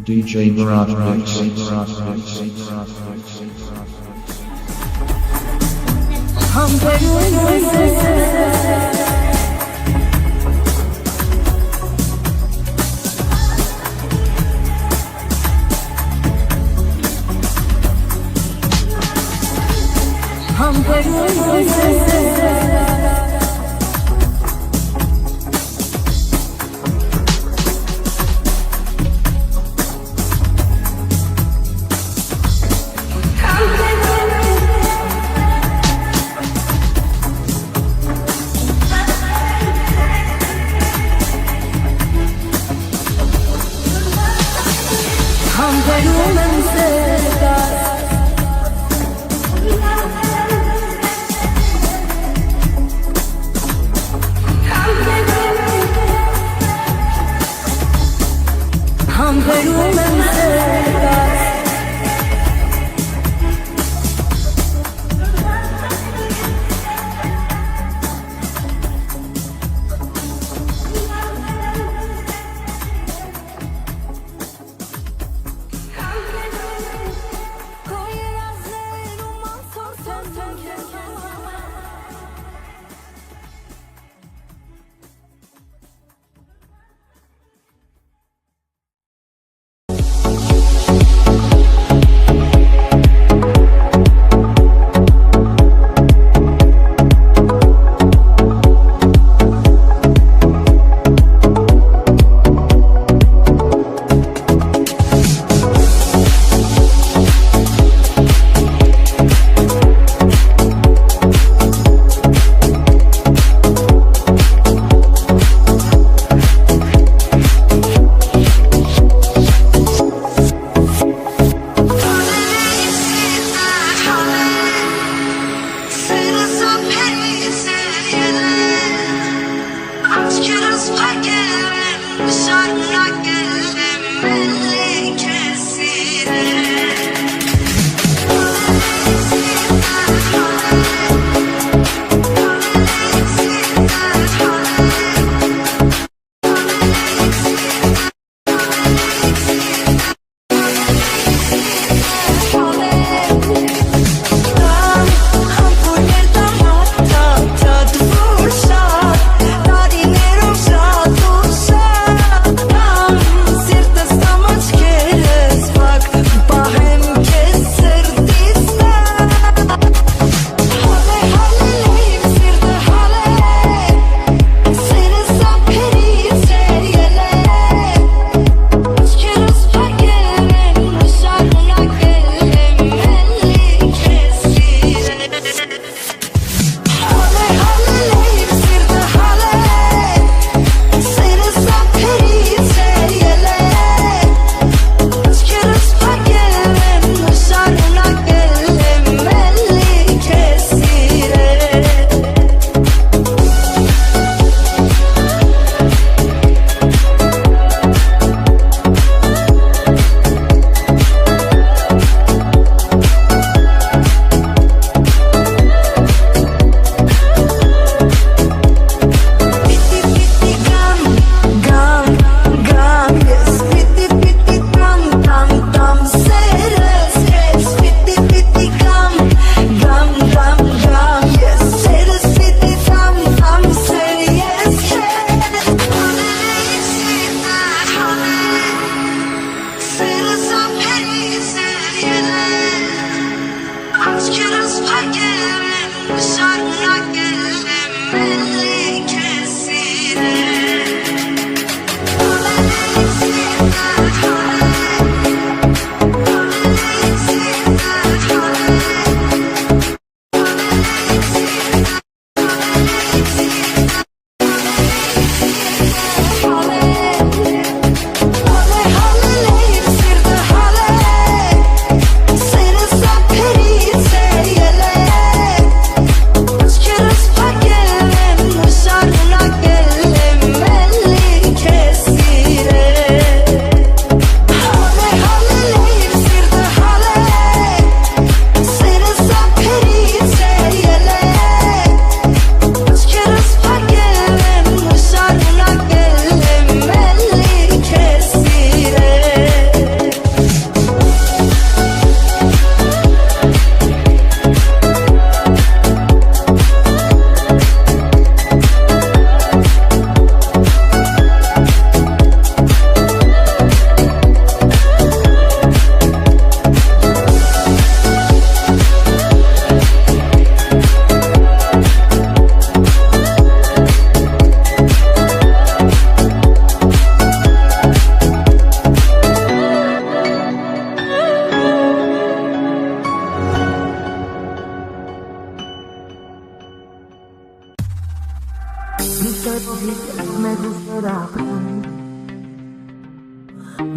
DJ Murat Mix.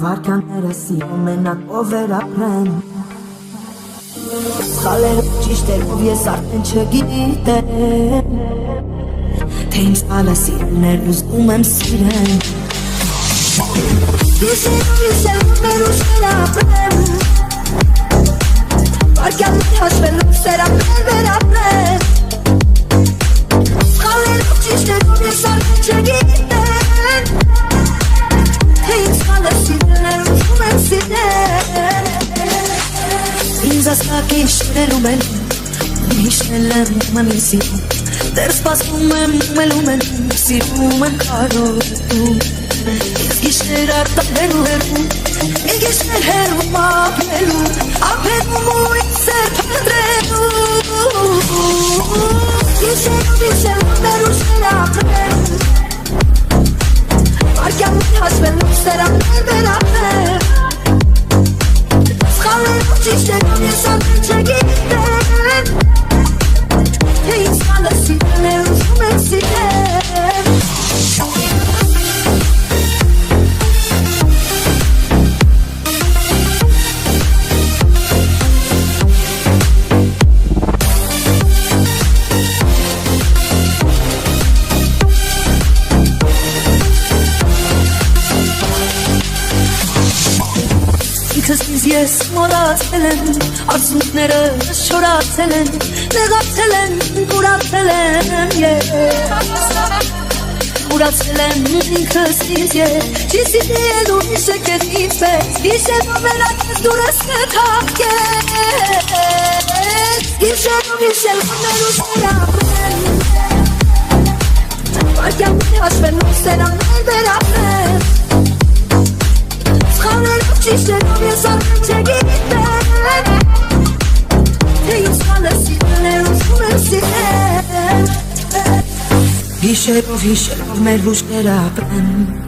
Վարքյանները սիրում մենակ ով էր ապրեն Սխալերը ճիշտ էր ով ես արդեն չգիտեմ Թե իմ սխալը սիրումներ ուզում եմ սիրեն Վիշերում մեր ուշերը ապրեմ Վարքյանները հաշվելով սերապներ վեր ապրեն Սխալերը ճիշտ էր ով ես արդեն չգիտեմ Ինձ ասնակի շներում են Հիշնել եմ մնի սիրում Դեր սպասում եմ մելում են Սիրում եմ կարոտում Ես գիշներ արտահելու հերում Ես գիշներ հերում ապելու Ապելու ու ինձ էր պնդրելու Գիշերում մեր ուշները ապրեմ Վարկյանում հաշվելով սերաններ վեր ապրեմ Սխալերով ճիշտ էր ով ես արդեն չգիտեմ Թե ինձ սխալը սիրել է ուզում եմ սիրել Ինքս ես մորացել եմ, արցունքները շորացել են, նեղացել են, կուրացել եմ ես Կուրացել եմ ինքս ինձ ես, չի սիրել ու իշեք ես ինձ պես Գիշերով վերակ ես դուրս կթակես Գիշերով մեր ուշները ապրեմ Վարկյանում հաշվելով սերաններ վեր ապրեմ Սխալերով ճիշտ էր ով ես արդեն չգիտեմ Թե ինձ սխալը սիրել է ուզում եմ սիրել Գիշերով մեր ուշները ապրեմ